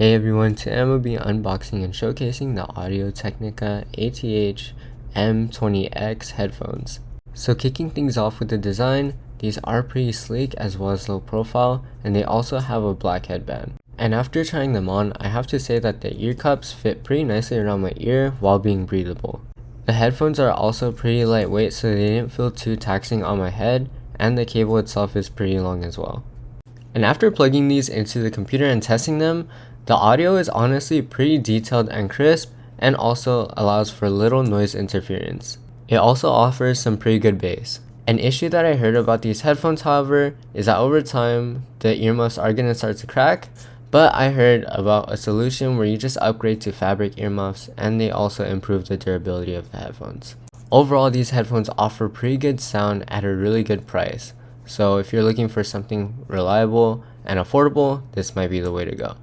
Hey everyone, today I'm going to be unboxing and showcasing the Audio-Technica ATH-M20X headphones. So kicking things off with the design, these are pretty sleek as well as low profile, and they also have a black headband. And after trying them on, I have to say that the ear cups fit pretty nicely around my ear while being breathable. The headphones are also pretty lightweight, so they didn't feel too taxing on my head, and the cable itself is pretty long as well. And after plugging these into the computer and testing them, the audio is honestly pretty detailed and crisp, and also allows for little noise interference. It also offers some pretty good bass. An issue that I heard about these headphones, however, is that over time, the earmuffs are going to start to crack, but I heard about a solution where you just upgrade to fabric earmuffs, and they also improve the durability of the headphones. Overall, these headphones offer pretty good sound at a really good price. So if you're looking for something reliable and affordable, this might be the way to go.